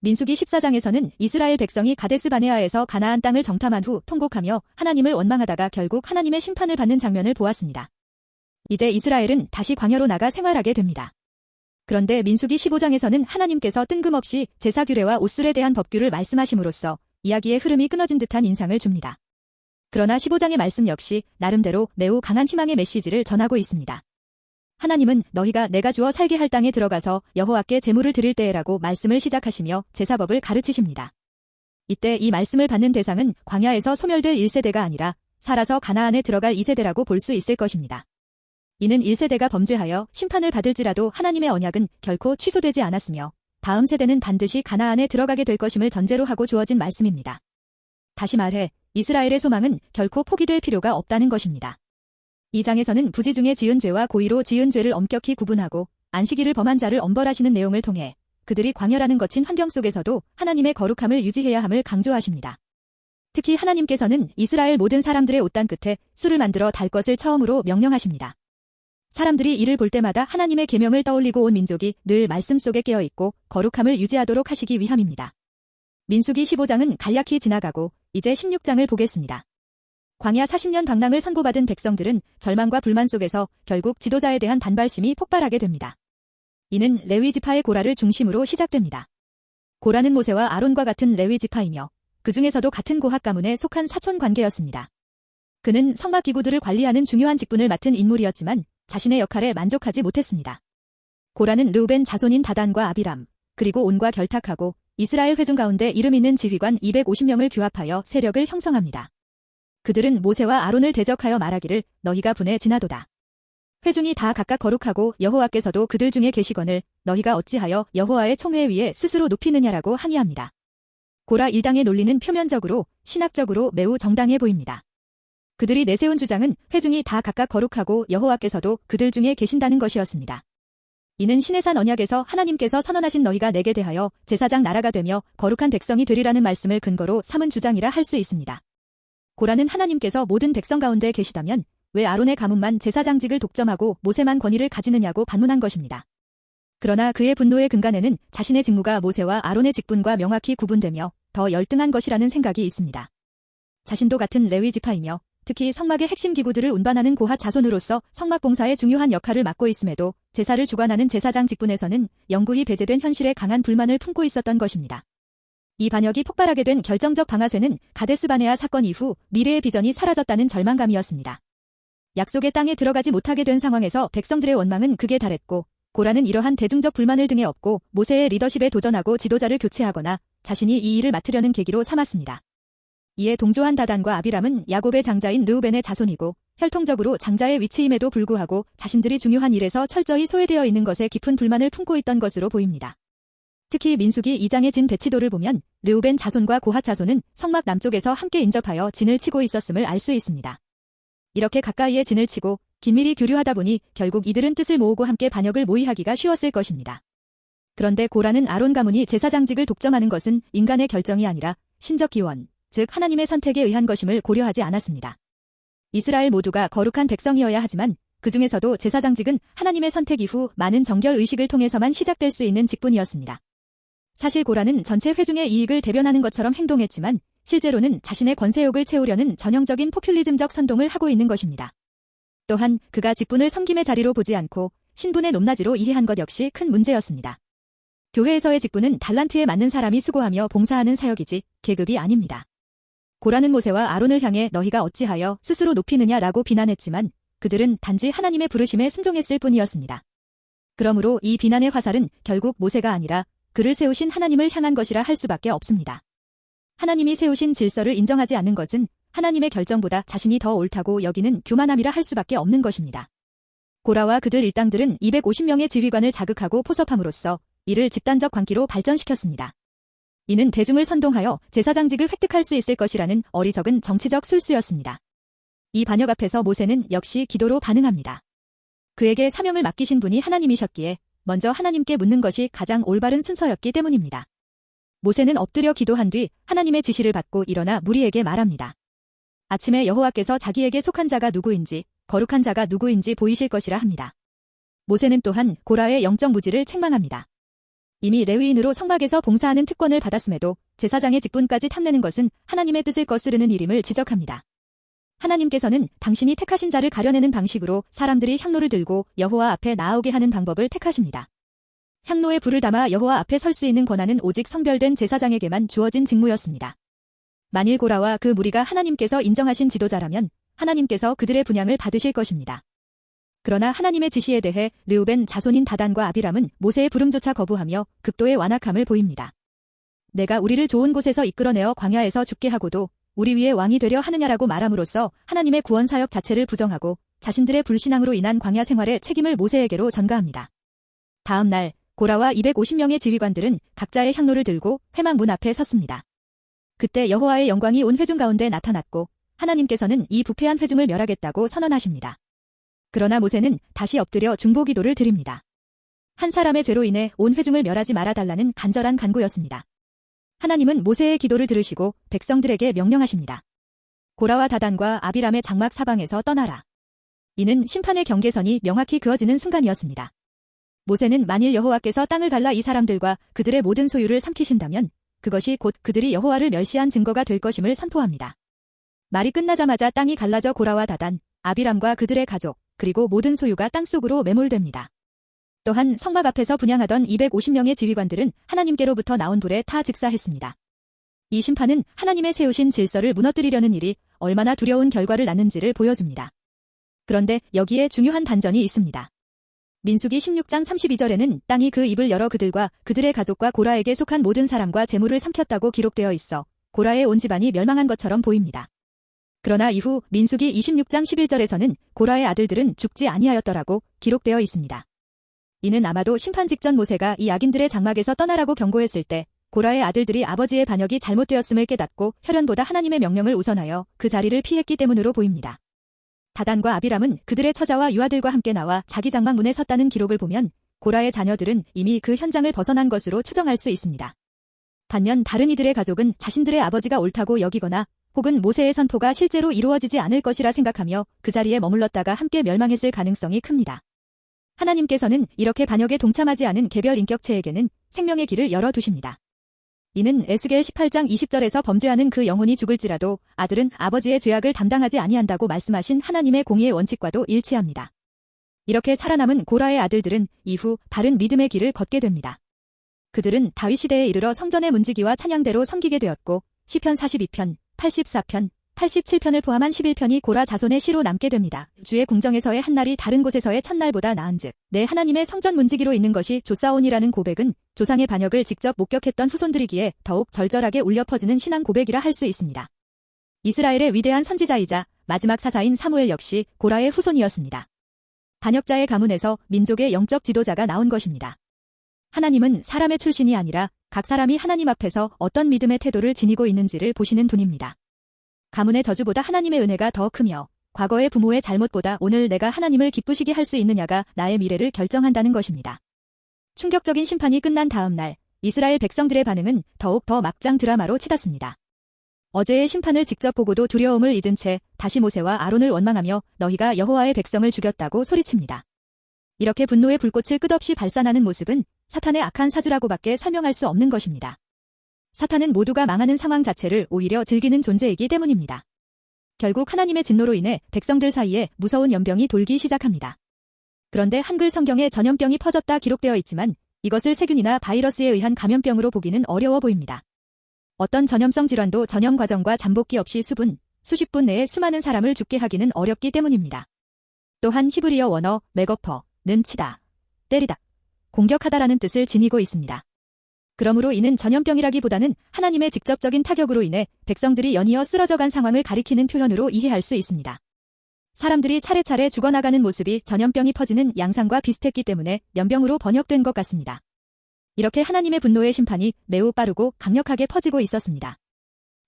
민수기 14장에서는 이스라엘 백성이 가데스 바네아에서 가나안 땅을 정탐한 후 통곡하며 하나님을 원망하다가 결국 하나님의 심판을 받는 장면을 보았습니다. 이제 이스라엘은 다시 광야로 나가 생활하게 됩니다. 그런데 민수기 15장에서는 하나님께서 뜬금없이 제사 규례와 옷술에 대한 법규를 말씀하심으로써 이야기의 흐름이 끊어진 듯한 인상을 줍니다. 그러나 15장의 말씀 역시 나름대로 매우 강한 희망의 메시지를 전하고 있습니다. 하나님은 너희가 내가 주어 살게 할 땅에 들어가서 여호와께 제물을 드릴 때에라고 말씀을 시작하시며 제사법을 가르치십니다. 이때 이 말씀을 받는 대상은 광야에서 소멸될 1세대가 아니라 살아서 가나안에 들어갈 2세대라고 볼 수 있을 것입니다. 이는 1세대가 범죄하여 심판을 받을지라도 하나님의 언약은 결코 취소되지 않았으며 다음 세대는 반드시 가나안에 들어가게 될 것임을 전제로 하고 주어진 말씀입니다. 다시 말해 이스라엘의 소망은 결코 포기될 필요가 없다는 것입니다. 이 장에서는 부지 중에 지은 죄와 고의로 지은 죄를 엄격히 구분하고 안식일을 범한 자를 엄벌하시는 내용을 통해 그들이 광야라는 거친 환경 속에서도 하나님의 거룩함을 유지해야 함을 강조하십니다. 특히 하나님께서는 이스라엘 모든 사람들의 옷단 끝에 술을 만들어 달 것을 처음으로 명령하십니다. 사람들이 이를 볼 때마다 하나님의 계명을 떠올리고 온 민족이 늘 말씀 속에 깨어있고 거룩함을 유지하도록 하시기 위함입니다. 민수기 15장은 간략히 지나가고 이제 16장을 보겠습니다. 광야 40년 방랑을 선고받은 백성들은 절망과 불만 속에서 결국 지도자에 대한 반발심이 폭발하게 됩니다. 이는 레위 지파의 고라를 중심으로 시작됩니다. 고라는 모세와 아론과 같은 레위 지파이며 그 중에서도 같은 고핫 가문에 속한 사촌 관계였습니다. 그는 성막 기구들을 관리하는 중요한 직분을 맡은 인물이었지만 자신의 역할에 만족하지 못했습니다. 고라는 르우벤 자손인 다단과 아비람, 그리고 온과 결탁하고 이스라엘 회중 가운데 이름 있는 지휘관 250명을 규합하여 세력을 형성합니다. 그들은 모세와 아론을 대적하여 말하기를 너희가 분에 지나도다. 회중이 다 각각 거룩하고 여호와께서도 그들 중에 계시거늘 너희가 어찌하여 여호와의 총회 위에 스스로 높이느냐라고 항의합니다. 고라 일당의 논리는 표면적으로 신학적으로 매우 정당해 보입니다. 그들이 내세운 주장은 회중이 다 각각 거룩하고 여호와께서도 그들 중에 계신다는 것이었습니다. 이는 시내산 언약에서 하나님께서 선언하신 너희가 내게 대하여 제사장 나라가 되며 거룩한 백성이 되리라는 말씀을 근거로 삼은 주장이라 할 수 있습니다. 고라는 하나님께서 모든 백성 가운데 계시다면 왜 아론의 가문만 제사장직을 독점하고 모세만 권위를 가지느냐고 반문한 것입니다. 그러나 그의 분노의 근간에는 자신의 직무가 모세와 아론의 직분과 명확히 구분되며 더 열등한 것이라는 생각이 있습니다. 자신도 같은 레위 지파이며 특히 성막의 핵심 기구들을 운반하는 고핫 자손으로서 성막 봉사의 중요한 역할을 맡고 있음에도 제사를 주관하는 제사장 직분에서는 영구히 배제된 현실에 강한 불만을 품고 있었던 것입니다. 이 반역이 폭발하게 된 결정적 방아쇠는 가데스 바네아 사건 이후 미래의 비전이 사라졌다는 절망감이었습니다. 약속의 땅에 들어가지 못하게 된 상황에서 백성들의 원망은 극에 달했고 고라는 이러한 대중적 불만을 등에 업고 모세의 리더십에 도전하고 지도자를 교체하거나 자신이 이 일을 맡으려는 계기로 삼았습니다. 이에 동조한 다단과 아비람은 야곱의 장자인 르우벤의 자손이고 혈통적으로 장자의 위치임에도 불구하고 자신들이 중요한 일에서 철저히 소외되어 있는 것에 깊은 불만을 품고 있던 것으로 보입니다. 특히 민수기 2장의 진 배치도를 보면 르우벤 자손과 고핫 자손은 성막 남쪽에서 함께 인접하여 진을 치고 있었음을 알 수 있습니다. 이렇게 가까이에 진을 치고 긴밀히 교류하다 보니 결국 이들은 뜻을 모으고 함께 반역을 모의하기가 쉬웠을 것입니다. 그런데 고라는 아론 가문이 제사장직을 독점하는 것은 인간의 결정이 아니라 신적 기원, 즉 하나님의 선택에 의한 것임을 고려하지 않았습니다. 이스라엘 모두가 거룩한 백성이어야 하지만 그 중에서도 제사장직은 하나님의 선택 이후 많은 정결 의식을 통해서만 시작될 수 있는 직분이었습니다. 사실 고라는 전체 회중의 이익을 대변하는 것처럼 행동했지만 실제로는 자신의 권세욕을 채우려는 전형적인 포퓰리즘적 선동을 하고 있는 것입니다. 또한 그가 직분을 섬김의 자리로 보지 않고 신분의 높낮이로 이해한 것 역시 큰 문제였습니다. 교회에서의 직분은 달란트에 맞는 사람이 수고하며 봉사하는 사역이지 계급이 아닙니다. 고라는 모세와 아론을 향해 너희가 어찌하여 스스로 높이느냐라고 비난했지만 그들은 단지 하나님의 부르심에 순종했을 뿐이었습니다. 그러므로 이 비난의 화살은 결국 모세가 아니라 그를 세우신 하나님을 향한 것이라 할 수밖에 없습니다. 하나님이 세우신 질서를 인정하지 않는 것은 하나님의 결정보다 자신이 더 옳다고 여기는 교만함이라 할 수밖에 없는 것입니다. 고라와 그들 일당들은 250명의 지휘관을 자극하고 포섭함으로써 이를 집단적 광기로 발전시켰습니다. 이는 대중을 선동하여 제사장직을 획득할 수 있을 것이라는 어리석은 정치적 술수였습니다. 이 반역 앞에서 모세는 역시 기도로 반응합니다. 그에게 사명을 맡기신 분이 하나님이셨기에 먼저 하나님께 묻는 것이 가장 올바른 순서였기 때문입니다. 모세는 엎드려 기도한 뒤 하나님의 지시를 받고 일어나 무리에게 말합니다. 아침에 여호와께서 자기에게 속한 자가 누구인지 거룩한 자가 누구인지 보이실 것이라 합니다. 모세는 또한 고라의 영적 무지를 책망합니다. 이미 레위인으로 성막에서 봉사하는 특권을 받았음에도 제사장의 직분까지 탐내는 것은 하나님의 뜻을 거스르는 일임을 지적합니다. 하나님께서는 당신이 택하신 자를 가려내는 방식으로 사람들이 향로를 들고 여호와 앞에 나아오게 하는 방법을 택하십니다. 향로에 불을 담아 여호와 앞에 설 수 있는 권한은 오직 성별된 제사장에게만 주어진 직무였습니다. 만일 고라와 그 무리가 하나님께서 인정하신 지도자라면 하나님께서 그들의 분향을 받으실 것입니다. 그러나 하나님의 지시에 대해 르우벤 자손인 다단과 아비람은 모세의 부름조차 거부하며 극도의 완악함을 보입니다. 내가 우리를 좋은 곳에서 이끌어내어 광야에서 죽게 하고도 우리 위에 왕이 되려 하느냐라고 말함으로써 하나님의 구원 사역 자체를 부정하고 자신들의 불신앙으로 인한 광야 생활의 책임을 모세에게로 전가합니다. 다음 날 고라와 250명의 지휘관들은 각자의 향로를 들고 회막 문 앞에 섰습니다. 그때 여호와의 영광이 온 회중 가운데 나타났고 하나님께서는 이 부패한 회중을 멸하겠다고 선언하십니다. 그러나 모세는 다시 엎드려 중보기도를 드립니다. 한 사람의 죄로 인해 온 회중을 멸하지 말아달라는 간절한 간구였습니다. 하나님은 모세의 기도를 들으시고 백성들에게 명령하십니다. 고라와 다단과 아비람의 장막 사방에서 떠나라. 이는 심판의 경계선이 명확히 그어지는 순간이었습니다. 모세는 만일 여호와께서 땅을 갈라 이 사람들과 그들의 모든 소유를 삼키신다면 그것이 곧 그들이 여호와를 멸시한 증거가 될 것임을 선포합니다. 말이 끝나자마자 땅이 갈라져 고라와 다단, 아비람과 그들의 가족, 그리고 모든 소유가 땅속으로 매몰됩니다. 또한 성막 앞에서 분향하던 250명의 지휘관들은 하나님께로부터 나온 불에 타 즉사했습니다. 이 심판은 하나님의 세우신 질서를 무너뜨리려는 일이 얼마나 두려운 결과를 낳는지를 보여줍니다. 그런데 여기에 중요한 반전이 있습니다. 민수기 16장 32절에는 땅이 그 입을 열어 그들과 그들의 가족과 고라에게 속한 모든 사람과 재물을 삼켰다고 기록되어 있어 고라의 온 집안이 멸망한 것처럼 보입니다. 그러나 이후 민수기 26장 11절에서는 고라의 아들들은 죽지 아니하였더라고 기록되어 있습니다. 이는 아마도 심판 직전 모세가 이 악인들의 장막에서 떠나라고 경고했을 때 고라의 아들들이 아버지의 반역이 잘못되었음을 깨닫고 혈연보다 하나님의 명령을 우선하여 그 자리를 피했기 때문으로 보입니다. 다단과 아비람은 그들의 처자와 유아들과 함께 나와 자기 장막 문에 섰다는 기록을 보면 고라의 자녀들은 이미 그 현장을 벗어난 것으로 추정할 수 있습니다. 반면 다른 이들의 가족은 자신들의 아버지가 옳다고 여기거나 혹은 모세의 선포가 실제로 이루어지지 않을 것이라 생각하며 그 자리에 머물렀다가 함께 멸망했을 가능성이 큽니다. 하나님께서는 이렇게 반역에 동참하지 않은 개별 인격체에게는 생명의 길을 열어두십니다. 이는 에스겔 18장 20절에서 범죄하는 그 영혼이 죽을지라도 아들은 아버지의 죄악을 담당하지 아니한다고 말씀하신 하나님의 공의의 원칙과도 일치합니다. 이렇게 살아남은 고라의 아들들은 이후 바른 믿음의 길을 걷게 됩니다. 그들은 다윗 시대에 이르러 성전의 문지기와 찬양대로 섬기게 되었고 시편 42편, 84편, 87편을 포함한 11편이 고라 자손의 시로 남게 됩니다. 주의 궁정에서의 한날이 다른 곳에서의 첫날보다 나은즉 내 하나님의 성전 문지기로 있는 것이 좋사온이라는 고백은 조상의 반역을 직접 목격했던 후손들이기에 더욱 절절하게 울려 퍼지는 신앙 고백이라 할 수 있습니다. 이스라엘의 위대한 선지자이자 마지막 사사인 사무엘 역시 고라의 후손이었습니다. 반역자의 가문에서 민족의 영적 지도자가 나온 것입니다. 하나님은 사람의 출신이 아니라 각 사람이 하나님 앞에서 어떤 믿음의 태도를 지니고 있는지를 보시는 분입니다. 가문의 저주보다 하나님의 은혜가 더 크며 과거의 부모의 잘못보다 오늘 내가 하나님을 기쁘시게 할 수 있느냐가 나의 미래를 결정한다는 것입니다. 충격적인 심판이 끝난 다음 날 이스라엘 백성들의 반응은 더욱 더 막장 드라마로 치닫습니다. 어제의 심판을 직접 보고도 두려움을 잊은 채 다시 모세와 아론을 원망하며 너희가 여호와의 백성을 죽였다고 소리칩니다. 이렇게 분노의 불꽃을 끝없이 발산하는 모습은 사탄의 악한 사주라고밖에 설명할 수 없는 것입니다. 사탄은 모두가 망하는 상황 자체를 오히려 즐기는 존재이기 때문입니다. 결국 하나님의 진노로 인해 백성들 사이에 무서운 연병이 돌기 시작합니다. 그런데 한글 성경에 전염병이 퍼졌다 기록되어 있지만 이것을 세균이나 바이러스에 의한 감염병으로 보기는 어려워 보입니다. 어떤 전염성 질환도 전염 과정과 잠복기 없이 수십 분 내에 수많은 사람을 죽게 하기는 어렵기 때문입니다. 또한 히브리어 원어 메거퍼는 치다, 때리다, 공격하다라는 뜻을 지니고 있습니다. 그러므로 이는 전염병이라기보다는 하나님의 직접적인 타격으로 인해 백성들이 연이어 쓰러져간 상황을 가리키는 표현으로 이해할 수 있습니다. 사람들이 차례차례 죽어나가는 모습이 전염병이 퍼지는 양상과 비슷했기 때문에 연병으로 번역된 것 같습니다. 이렇게 하나님의 분노의 심판이 매우 빠르고 강력하게 퍼지고 있었습니다.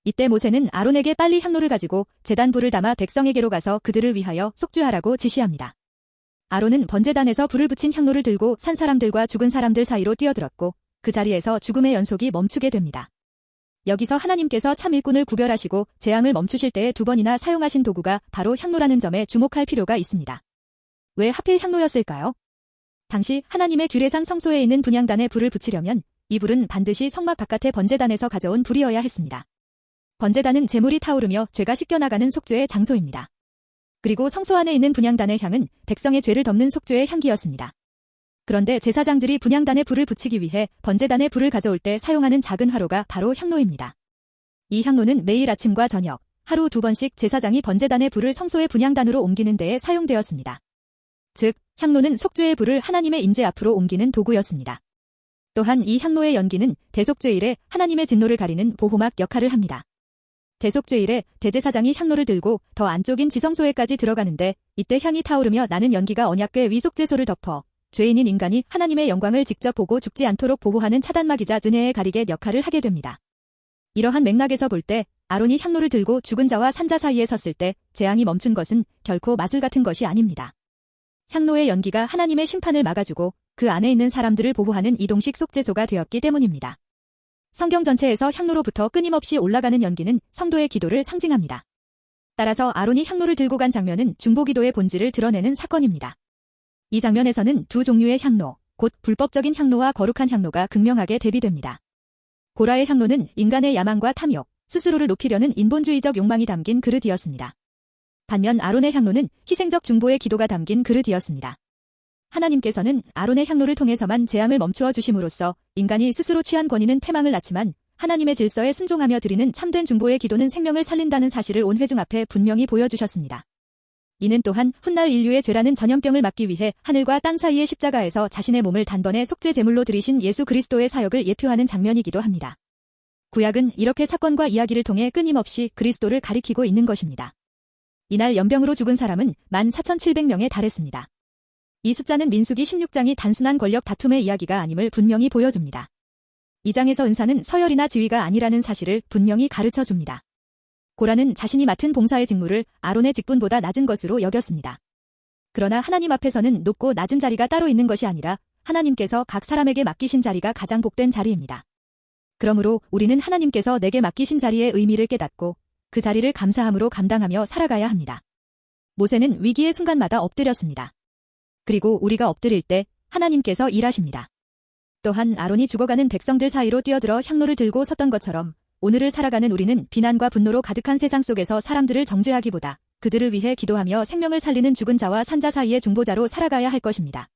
이때 모세는 아론에게 빨리 향로를 가지고 제단 불을 담아 백성에게로 가서 그들을 위하여 속죄하라고 지시합니다. 아론은 번제단에서 불을 붙인 향로를 들고 산 사람들과 죽은 사람들 사이로 뛰어들었고 그 자리에서 죽음의 연속이 멈추게 됩니다. 여기서 하나님께서 참 일꾼을 구별하시고 재앙을 멈추실 때에 2번이나 사용하신 도구가 바로 향로라는 점에 주목할 필요가 있습니다. 왜 하필 향로였을까요? 당시 하나님의 규례상 성소에 있는 분향단에 불을 붙이려면 이 불은 반드시 성막 바깥의 번제단에서 가져온 불이어야 했습니다. 번제단은 제물이 타오르며 죄가 씻겨나가는 속죄의 장소입니다. 그리고 성소 안에 있는 분향단의 향은 백성의 죄를 덮는 속죄의 향기였습니다. 그런데 제사장들이 분향단에 불을 붙이기 위해 번제단에 불을 가져올 때 사용하는 작은 화로가 바로 향로입니다. 이 향로는 매일 아침과 저녁, 하루 2번씩 제사장이 번제단의 불을 성소의 분향단으로 옮기는 데에 사용되었습니다. 즉, 향로는 속죄의 불을 하나님의 임재 앞으로 옮기는 도구였습니다. 또한 이 향로의 연기는 대속죄일에 하나님의 진노를 가리는 보호막 역할을 합니다. 대속죄일에 대제사장이 향로를 들고 더 안쪽인 지성소에까지 들어가는데 이때 향이 타오르며 나는 연기가 언약궤 위속죄소를 덮어 죄인인 인간이 하나님의 영광을 직접 보고 죽지 않도록 보호하는 차단막이자 은혜의 가리개 역할을 하게 됩니다. 이러한 맥락에서 볼 때 아론이 향로를 들고 죽은 자와 산 자 사이에 섰을 때 재앙이 멈춘 것은 결코 마술 같은 것이 아닙니다. 향로의 연기가 하나님의 심판을 막아주고 그 안에 있는 사람들을 보호하는 이동식 속죄소가 되었기 때문입니다. 성경 전체에서 향로로부터 끊임없이 올라가는 연기는 성도의 기도를 상징합니다. 따라서 아론이 향로를 들고 간 장면은 중보기도의 본질을 드러내는 사건입니다. 이 장면에서는 두 종류의 향로, 곧 불법적인 향로와 거룩한 향로가 극명하게 대비됩니다. 고라의 향로는 인간의 야망과 탐욕, 스스로를 높이려는 인본주의적 욕망이 담긴 그릇이었습니다. 반면 아론의 향로는 희생적 중보의 기도가 담긴 그릇이었습니다. 하나님께서는 아론의 향로를 통해서만 재앙을 멈추어 주심으로써 인간이 스스로 취한 권위는 패망을 낳지만 하나님의 질서에 순종하며 드리는 참된 중보의 기도는 생명을 살린다는 사실을 온 회중 앞에 분명히 보여주셨습니다. 이는 또한 훗날 인류의 죄라는 전염병을 막기 위해 하늘과 땅 사이의 십자가에서 자신의 몸을 단번에 속죄 제물로 드리신 예수 그리스도의 사역을 예표하는 장면이기도 합니다. 구약은 이렇게 사건과 이야기를 통해 끊임없이 그리스도를 가리키고 있는 것입니다. 이날 연병으로 죽은 사람은 14,700명에 달했습니다. 이 숫자는 민수기 16장이 단순한 권력 다툼의 이야기가 아님을 분명히 보여줍니다. 이 장에서 은사는 서열이나 지위가 아니라는 사실을 분명히 가르쳐줍니다. 고라는 자신이 맡은 봉사의 직무를 아론의 직분보다 낮은 것으로 여겼습니다. 그러나 하나님 앞에서는 높고 낮은 자리가 따로 있는 것이 아니라 하나님께서 각 사람에게 맡기신 자리가 가장 복된 자리입니다. 그러므로 우리는 하나님께서 내게 맡기신 자리의 의미를 깨닫고 그 자리를 감사함으로 감당하며 살아가야 합니다. 모세는 위기의 순간마다 엎드렸습니다. 그리고 우리가 엎드릴 때 하나님께서 일하십니다. 또한 아론이 죽어가는 백성들 사이로 뛰어들어 향로를 들고 섰던 것처럼 오늘을 살아가는 우리는 비난과 분노로 가득한 세상 속에서 사람들을 정죄하기보다 그들을 위해 기도하며 생명을 살리는 죽은 자와 산 자 사이의 중보자로 살아가야 할 것입니다.